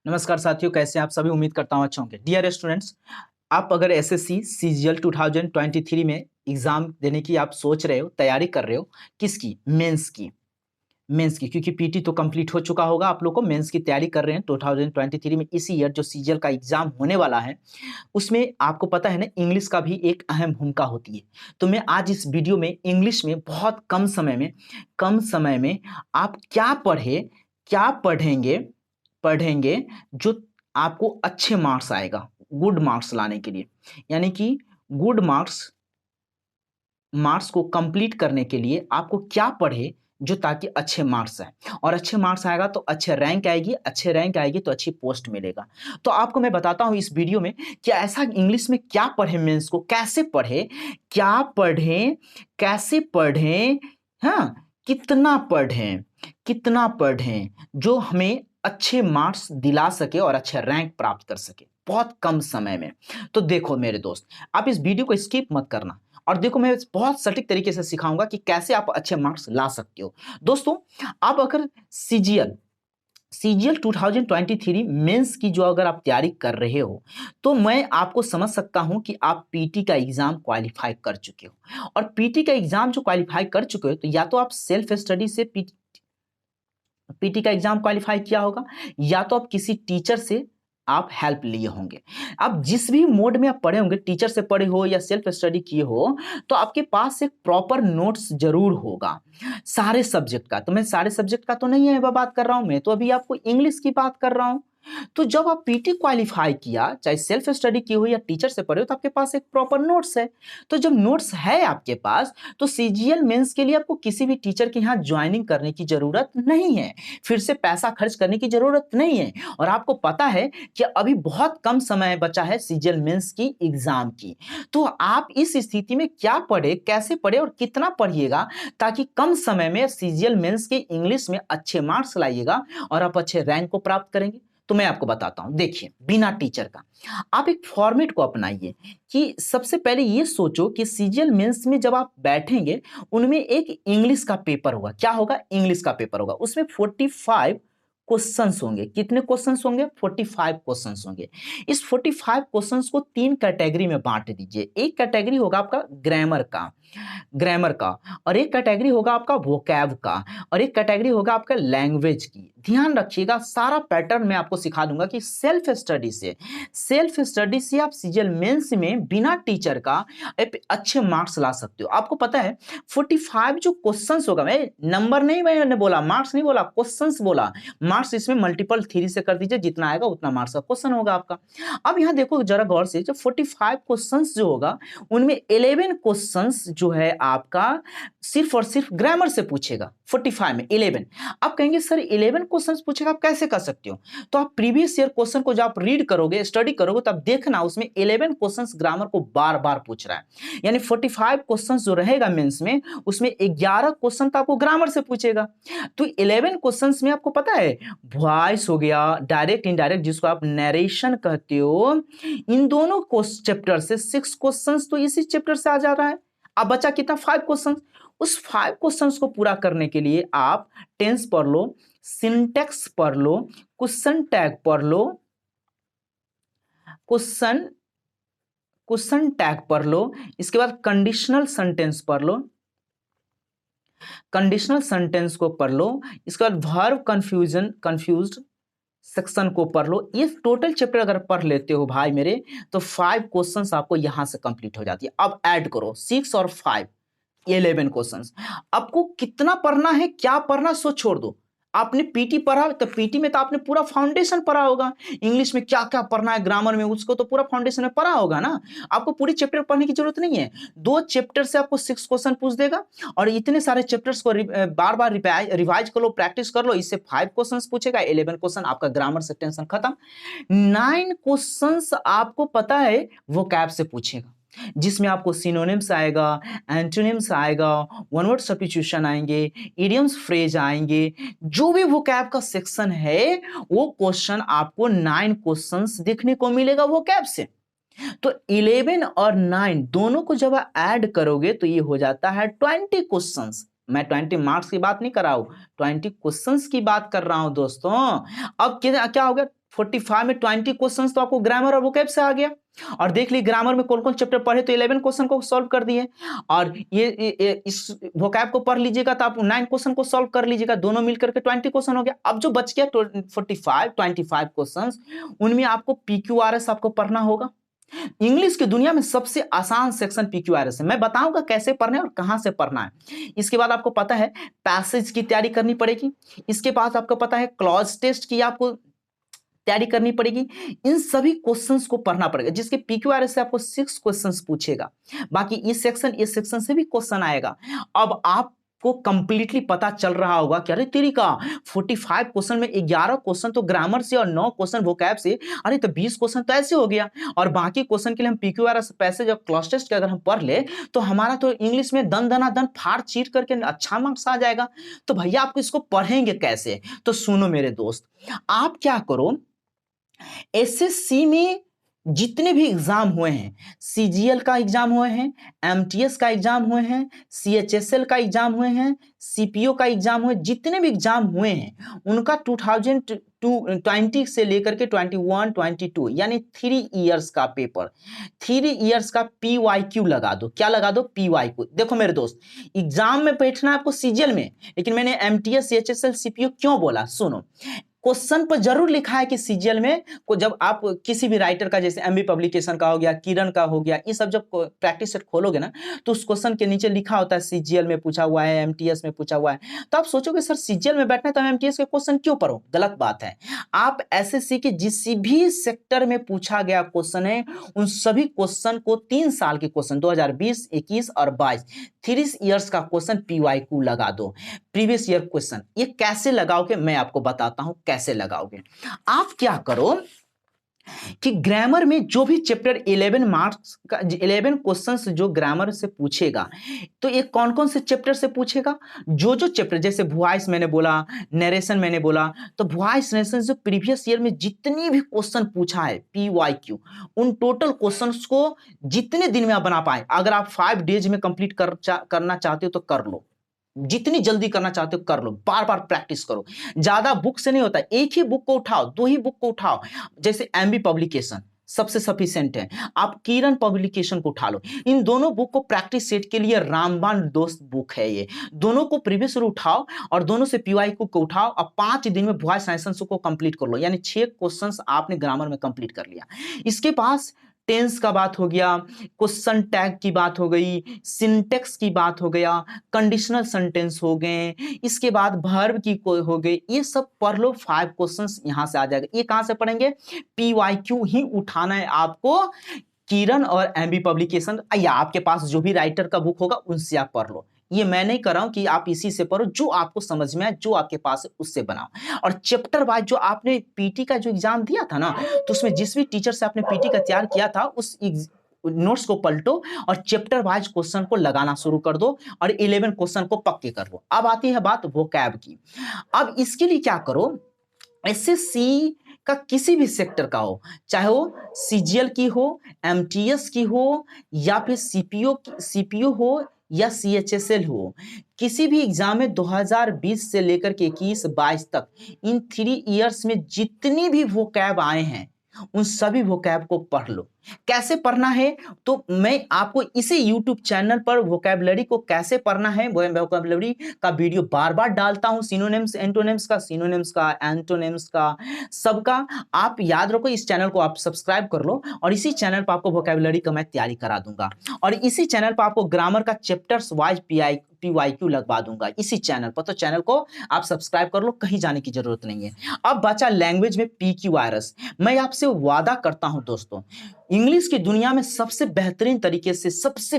नमस्कार साथियों, कैसे हैं आप सभी। उम्मीद करता हूँ अच्छे होंगे। डियर स्टूडेंट्स, आप अगर एसएससी सीजीएल 2023 में एग्जाम देने की आप सोच रहे हो, तैयारी कर रहे हो, किसकी? मेंस की, क्योंकि पीटी तो कंप्लीट हो चुका होगा। आप लोग को मेंस की तैयारी कर रहे हैं 2023 में। इसी ईयर जो सीजीएल का एग्जाम होने वाला है, उसमें आपको पता है ना, इंग्लिश का भी एक अहम भूमिका होती है। तो मैं आज इस वीडियो में इंग्लिश में बहुत कम समय में आप क्या पढ़ेंगे जो आपको अच्छे मार्क्स आएगा, गुड मार्क्स लाने के लिए। यानी कि गुड मार्क्स को कंप्लीट करने के लिए आपको क्या पढ़े जो ताकि अच्छे मार्क्स आए, और अच्छे मार्क्स आएगा तो अच्छे रैंक आएगी तो अच्छी पोस्ट मिलेगा। तो आपको मैं बताता हूं इस वीडियो में कि ऐसा इंग्लिश में क्या पढ़े, मेंस को कैसे पढ़ें, हाँ, कितना पढ़ें जो हमें अच्छे मार्क्स दिला सके और अच्छे रैंक प्राप्त कर सके बहुत कम समय में। तो देखो मेरे दोस्त, आप इस वीडियो को स्किप मत करना, और देखो मैं बहुत सटीक तरीके से सिखाऊंगा कि कैसे आप अच्छे मार्क्स ला सकते हो। दोस्तों, आप अगर सीजीएल 2023 मेंस की जो अगर आप तैयारी कर रहे हो, तो मैं आपको समझ सकता हूं कि आप पीटी का एग्जाम क्वालिफाई कर चुके हो। और पीटी का एग्जाम जो क्वालिफाई कर चुके हो, तो या तो आप सेल्फ स्टडी से पीटी का एग्जाम क्वालिफाई किया होगा, या तो आप किसी टीचर से आप हेल्प लिए होंगे। अब जिस भी मोड में आप पढ़े होंगे, टीचर से पढ़े हो या सेल्फ स्टडी किए हो, तो आपके पास एक प्रॉपर नोट्स जरूर होगा सारे सब्जेक्ट का। तो मैं सारे सब्जेक्ट का तो नहीं है बात कर रहा हूं, मैं तो अभी आपको इंग्लिश की बात कर रहा हूं। तो जब आप पीटी क्वालिफाई किया, चाहे सेल्फ स्टडी की हो या टीचर से पढ़े हो, तो आपके पास एक प्रॉपर नोट्स है। तो जब नोट्स है आपके पास, तो सीजीएल मेंस के लिए आपको किसी भी टीचर के यहाँ ज्वाइनिंग करने की जरूरत नहीं है, फिर से पैसा खर्च करने की जरूरत नहीं है। और आपको पता है कि अभी बहुत कम समय बचा है सीजीएल मेंस की एग्जाम की। तो आप इस स्थिति में क्या पढ़े, कैसे पढ़े और कितना पढ़िएगा, ताकि कम समय में सीजीएल मेंस के इंग्लिश में अच्छे मार्क्स लाइएगा और आप अच्छे रैंक को प्राप्त करेंगे। तो मैं आपको बताता हूं, देखिए, बिना टीचर का आप एक फॉर्मेट को अपनाइए कि सबसे पहले ये सोचो कि सीजीएल मेंस में जब आप बैठेंगे, उनमें एक इंग्लिश का पेपर होगा। क्या होगा? इंग्लिश का पेपर होगा। उसमें 45 क्वेश्चंस होंगे। कितने क्वेश्चंस होंगे? 45 क्वेश्चंस होंगे। इस 45 क्वेश्चंस को 3 कैटेगरी में बांट दीजिए। एक कैटेगरी होगा आपका ग्रामर का, और एक कैटेगरी होगा आपका वोकैब का, और एक कैटेगरी होगा आपका लैंग्वेज की। ध्यान रखिएगा, सारा पैटर्न मैं आपको सिखा दूंगा कि सेल्फ स्टडी से आप सीजीएल मेंस में बिना टीचर का अच्छे मार्क्स ला सकते हो। आपको पता है 45 जो क्वेश्चंस होगा, मैं नंबर नहीं, मैंने बोला मार्क्स नहीं बोला, क्वेश्चंस बोला। मार्क्स इसमें मल्टीपल 3 से कर दीजिए, जितना आएगा उतना मार्क्स का क्वेश्चन होगा आपका। अब यहां देखो जरा गौर से, जो 45 क्वेश्चंस जो होगा, उनमें 11 क्वेश्चंस जो है आपका सिर्फ और सिर्फ ग्रामर से पूछेगा। 45 में 11। आप कहेंगे सर 11 क्वेश्चंस पूछेगा, आप कैसे कर सकते हो? तो आप प्रीवियस ईयर क्वेश्चन को जब आप रीड करोगे, स्टडी करोगे, तब देखना उसमें 11 क्वेश्चंस ग्रामर को बार बार पूछ रहा है। यानी 45 क्वेश्चंस जो रहेगा मेंस में, उसमें 11 क्वेश्चन तो आपको ग्रामर से पूछेगा। तो 11 क्वेश्चंस में आपको पता है वॉइस हो गया, डायरेक्ट इनडायरेक्ट जिसको आप नरेशन कहते हो, इन दोनों चैप्टर से 6 क्वेश्चंस तो इसी चैप्टर से आ जा रहा है। अब बचा कितना? 5 क्वेश्चंस। उस 5 क्वेश्चंस को पूरा करने के लिए आप टेंस पढ़ लो, सिंटेक्स पढ़ लो, क्वेश्चन टैग पढ़ लो, क्वेश्चन टैग पढ़ लो, इसके बाद कंडीशनल सेंटेंस पढ़ लो, कंडीशनल सेंटेंस को पढ़ लो, इसके बाद वर्ब कंफ्यूज्ड सेक्शन को पढ़ लो। ये टोटल चैप्टर अगर पढ़ लेते हो भाई मेरे, तो 5 क्वेश्चंस आपको यहां से कंप्लीट हो जाती है। अब ऐड करो 6 और 5, 11 क्वेश्चंस। आपको कितना पढ़ना है, क्या पढ़ना, सो छोड़ दो। आपने पीटी पढ़ा, तो पीटी में तो आपने पूरा फाउंडेशन पढ़ा होगा। इंग्लिश में क्या क्या पढ़ना है, ग्रामर में, उसको तो पूरा फाउंडेशन में पढ़ा होगा ना। आपको पूरी चैप्टर पढ़ने की जरूरत नहीं है। 2 चैप्टर से आपको 6 क्वेश्चन पूछ देगा, और इतने सारे चैप्टर्स को बार बार रिवाइज कर लो, प्रैक्टिस कर लो। इससे 5 क्वेश्चन पूछेगा, 11 क्वेश्चन, आपका ग्रामर से टेंशन खत्म। 9 क्वेश्चंस आपको पता है वो कैब से पूछेगा, जिसमें आपको सिनोनिम्स आएगा, एंटोनिम्स आएगा, वन वर्ड सब्स्टिट्यूशन आएंगे, इडियम्स फ्रेज आएंगे। जो भी वोकैब का सेक्शन है, वो क्वेश्चन आपको 9 क्वेश्चंस देखने को मिलेगा वोकैब से। तो 11 और 9 दोनों को जब ऐड करोगे, तो ये हो जाता है 20 क्वेश्चंस। मैं 20 मार्क्स की बात नहीं कर रहा हूं, 20 क्वेश्चंस की बात कर रहा हूं दोस्तों। अब क्या हो गया? 45 में 20 क्वेश्चंस तो आपको ग्रामर और वोकैब से आ गया। और देख ली ग्रामर में कौन कौन चैप्टर पढ़े, तो 11 क्वेश्चन को सॉल्व कर दिए। और ये इस वोकैब को पढ़ लीजिएगा तो आप 9 क्वेश्चन को सॉल्व कर लीजिएगा, दोनों मिलकर के 20 क्वेश्चन हो गया। अब जो बच गया 25 क्वेश्चन, उनमें आपको PQRS आपको पढ़ना होगा। इंग्लिश की दुनिया में सबसे आसान सेक्शन PQRS है। मैं बताऊंगा कैसे पढ़ना है और कहां से पढ़ना है। इसके बाद आपको पता है पैसेज की तैयारी करनी पड़ेगी। इसके बाद आपको पता है क्लॉज टेस्ट की आपको तैयारी करनी पड़ेगी। इन सभी क्वेश्चंस को पढ़ना पड़ेगा, जिसके PQRS से आपको 6 क्वेश्चंस पूछेगा। बाकी इस सेक्शन से भी क्वेश्चन आएगा। अब आपको कंप्लीटली पता चल रहा होगा कि अरे तेरी का 45 क्वेश्चन में 11 क्वेश्चन तो ग्रामर से और 9 क्वेश्चन वोकैब से, अरे तो 20 क्वेश्चन तो ऐसे हो गया। और बाकी क्वेश्चन के लिए हम PQRS पैसेज और क्लॉज टेस्ट के अगर हम पढ़ ले तो हमारा तो इंग्लिश में दन दनादन फाड़ चीर करके अच्छा मार्क्स आ जाएगा। तो भैया आपको इसको पढ़ेंगे कैसे? तो सुनो मेरे दोस्त, आप क्या करो, एसएससी में जितने भी एग्जाम हुए हैं, सीजीएल का एग्जाम हुए हैं, एमटीएस का एग्जाम हुए हैं, सीएचएसएल का एग्जाम हुए हैं, सीपीओ का एग्जाम हुए, जितने भी एग्जाम हुए हैं उनका 2020 से लेकर के 21 22 यानी 3 इयर्स का पेपर, 3 इयर्स का PYQ लगा दो। क्या लगा दो? PYQ। देखो मेरे दोस्त, एग्जाम में बैठना है आपको सीजीएल में, लेकिन मैंने एमटीएस, सीएचएसएल, सीपीओ क्यों बोला? सुनो, क्वेश्चन पर जरूर लिखा है कि सीजीएल में को जब आप किसी भी राइटर का, जैसे एमबी पब्लिकेशन का हो गया, किरण का हो गया, ये सब जब प्रैक्टिस सेट खोलोगे ना तो उस क्वेश्चन के नीचे लिखा होता है सीजीएल में पूछा हुआ है, एमटीएस में पूछा हुआ है। तो आप सोचोगे सर सीजीएल में बैठना है तो हम एमटीएस के क्वेश्चन क्यों पढ़ो? गलत बात है। आप एसएससी के जिस भी सेक्टर में पूछा गया क्वेश्चन है उन सभी क्वेश्चन को 3 साल के क्वेश्चन 2020, 21 और 22 3 इयर्स का क्वेश्चन PYQ लगा दो, प्रीवियस ईयर क्वेश्चन। ये कैसे लगाओगे मैं आपको बताता हूं कैसे लगाओगे। आप क्या करो कि ग्रामर में जो भी चैप्टर 11 मार्क्स का 11 क्वेश्चंस जो ग्रामर से पूछेगा, तो ये कौन कौन से चैप्टर से पूछेगा? जो जो चैप्टर, जैसे वॉइस मैंने बोला, नरेशन मैंने बोला, तो वॉइस नरेशन जो प्रीवियस ईयर में जितनी भी क्वेश्चन पूछा है PYQ, उन टोटल क्वेश्चंस को जितने दिन में आप बना पाए, अगर आप 5 डेज में कंप्लीट करना चाहते हो तो कर लो, जितनी जल्दी करना चाहते हो कर लो, बार बार प्रैक्टिस करो। ज्यादा बुक से नहीं होता, एक ही बुक को उठाओ, 2 ही बुक को उठाओ। जैसे एमबी पब्लिकेशन सबसे सफिशिएंट है, आप किरण पब्लिकेशन को उठा लो। इन दोनों बुक को प्रैक्टिस सेट के लिए रामबाण दोस्त बुक है, ये दोनों को प्रीवियस उठाओ और दोनों से PYQ को उठाओ। अब 5 दिन में वॉइस सेशंस को कंप्लीट कर लो, यानी 6 क्वेश्चंस आपने ग्रामर में कंप्लीट कर लिया। इसके पास टेंस का बात हो गया, क्वेश्चन टैग की बात हो गई, सिंटेक्स की बात हो गया, कंडीशनल सेंटेंस हो गए, इसके बाद वर्ब की हो गई, ये सब पढ़ लो। 5 क्वेश्चंस यहां से आ जाएगा। ये कहां से पढ़ेंगे? PYQ ही उठाना है आपको, किरण और एमबी पब्लिकेशन या आपके पास जो भी राइटर का बुक होगा उनसे आप पढ़ लो। ये मैं नहीं कर रहा हूं कि आप इसी से पढ़ो, जो आपको समझ में आए, जो आपके पास है उससे बनाओ। और चैप्टर वाइज जो आपने पीटी का जो एग्जाम दिया था ना, तो उसमें जिस भी टीचर से आपने पीटी का तैयार किया था उस नोट्स को पलटो और चैप्टर वाइज क्वेश्चन को लगाना शुरू कर दो और 11 क्वेश्चन को पक्के कर लो। अब आती है बात वोकैब की। अब इसके लिए क्या करो, एसएससी का किसी भी सेक्टर का हो, चाहे वो सीजीएल की हो, एमटीएस की हो, या फिर सीपीओ हो या सीएचएसएल हो, किसी भी एग्जाम में 2020 से लेकर के 21-22 तक इन 3 इयर्स में जितनी भी वोकैब आए हैं उन सभी वोकैब को पढ़ लो। कैसे पढ़ना है तो मैं आपको इसी YouTube चैनल पर वोकैबुलरी को कैसे पढ़ना है, वोकैबुलरी का वीडियो बार बार डालता हूं, सिनोनिम्स एंटोनिम्स का एंटोनिम्स का सबका। आप याद रखो, इस चैनल को आप सब्सक्राइब कर लो और इसी चैनल पर आपको वोकैबुलरी का मैं तैयारी करा दूंगा और इसी चैनल पर आपको ग्रामर का चैप्टर्स वाइज PYQ लगवा दूंगा इसी चैनल पर। तो चैनल को आप सब्सक्राइब कर लो, कहीं जाने की जरूरत नहीं है। अब बचा लैंग्वेज में PQRS। मैं आपसे वादा करता हूं दोस्तों, इंग्लिश की दुनिया में सबसे बेहतरीन तरीके से, सबसे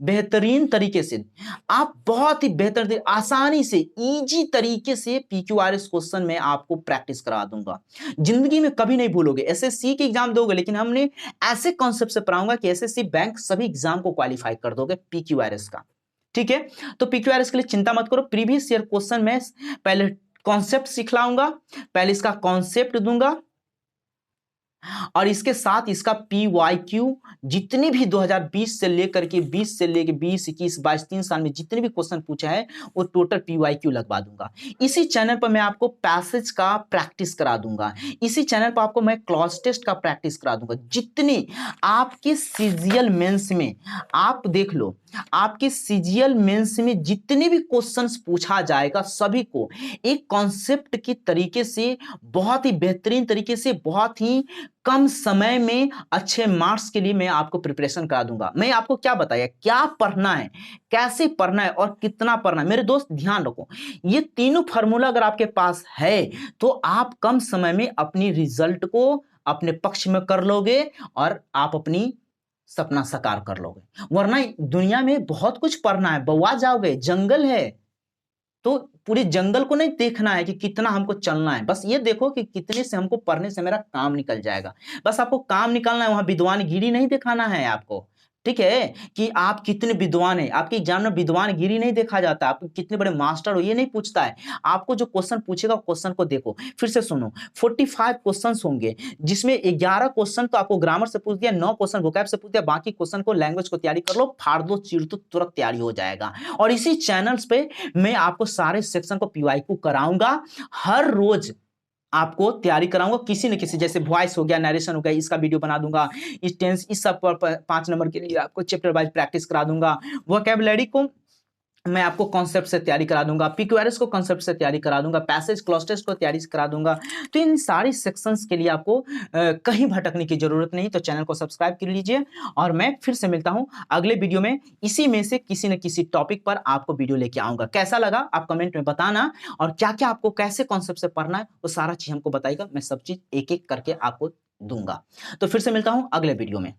बेहतरीन तरीके से आप बहुत ही बेहतर आसानी से इजी तरीके से PQRS क्वेश्चन में आपको प्रैक्टिस करा दूंगा। जिंदगी में कभी नहीं भूलोगे। एसएससी के एग्जाम दोगे लेकिन हमने ऐसे कॉन्सेप्ट से पढ़ाऊंगा कि एसएससी बैंक सभी एग्जाम को क्वालिफाई कर दोगे PQRS का। ठीक है, तो PQRS के लिए चिंता मत करो। प्रीवियस ईयर क्वेश्चन में पहले कॉन्सेप्ट सिखलाऊंगा, पहले इसका कॉन्सेप्ट दूंगा, और इसके साथ इसका PYQ जितने भी 2020 से लेकर के 20 से लेकर 20, 21, 22, 3 साल में जितने भी क्वेश्चन पूछा है वो टोटल PYQ लगवा दूंगा। इसी चैनल पर मैं आपको पैसेज का प्रैक्टिस करा दूंगा। इसी चैनल पर आपको मैं क्लॉज टेस्ट का प्रैक्टिस करा दूंगा। जितनी आपके सीजीएल मेंस में, आप देख लो, आपके सीजीएल मेंस में जितने भी क्वेश्चंस पूछा जाएगा सभी को एक कॉन्सेप्ट की तरीके से, बहुत ही बेहतरीन तरीके से, बहुत ही कम समय में अच्छे मार्क्स के लिए मैं आपको प्रिपरेशन करा दूंगा। मैं आपको क्या बताया, क्या पढ़ना है, कैसे पढ़ना है और कितना पढ़ना है। मेरे दोस्त ध्यान रखो, ये तीनों फार्मूला अगर आपके पास है तो आप कम समय में अपनी रिजल्ट को अपने पक्ष में कर लोगे और आप अपनी सपना साकार कर लोगे। वरना दुनिया में बहुत कुछ पढ़ना है, बौआ जाओगे, जंगल है। तो पूरे जंगल को नहीं देखना है कि कितना हमको चलना है, बस ये देखो कि कितने से हमको पढ़ने से मेरा काम निकल जाएगा। बस आपको काम निकालना है, वहां विद्वानगिरी नहीं दिखाना है आपको। ठीक है कि आप कितने विद्वान हैं, आपके एग्जाम में विद्वानगिरी नहीं देखा जाता, आप कितने बड़े मास्टर हो ये नहीं पूछता है। आपको जो क्वेश्चन पूछेगा क्वेश्चन को देखो। फिर से सुनो, 45 क्वेश्चन होंगे जिसमें 11 क्वेश्चन तो आपको ग्रामर से पूछ दिया, 9 क्वेश्चन वोकैब से पूछ दिया, बाकी क्वेश्चन को लैंग्वेज को तैयारी कर लो, फाड़ दो, चीर दो, तुरंत तैयारी हो जाएगा। और इसी चैनल्स पे मैं आपको सारे सेक्शन को PYQ कराऊंगा। हर रोज आपको तैयारी कराऊंगा किसी न किसी, जैसे वॉइस हो गया, नरेशन हो गया, इसका वीडियो बना दूंगा, इस टेंस, इस सब पर 5 नंबर के लिए आपको चैप्टर वाइज प्रैक्टिस करा दूंगा। वोकैबुलरी को मैं आपको कॉन्सेप्ट से तैयारी करा दूंगा, PQRS को कॉन्सेप्ट से तैयारी करा दूंगा, पैसेज क्लॉज टेस्ट को तैयारी करा दूंगा। तो इन सारी सेक्शंस के लिए आपको कहीं भटकने की जरूरत नहीं। तो चैनल को सब्सक्राइब कर लीजिए और मैं फिर से मिलता हूं अगले वीडियो में। इसी में से किसी न किसी टॉपिक पर आपको वीडियो लेके आऊंगा। कैसा लगा आप कमेंट में बताना, और क्या क्या आपको कैसे कॉन्सेप्ट से पढ़ना है वो सारा चीज हमको बताइएगा। मैं सब चीज एक एक करके आपको दूंगा। तो फिर से मिलता हूं अगले वीडियो में।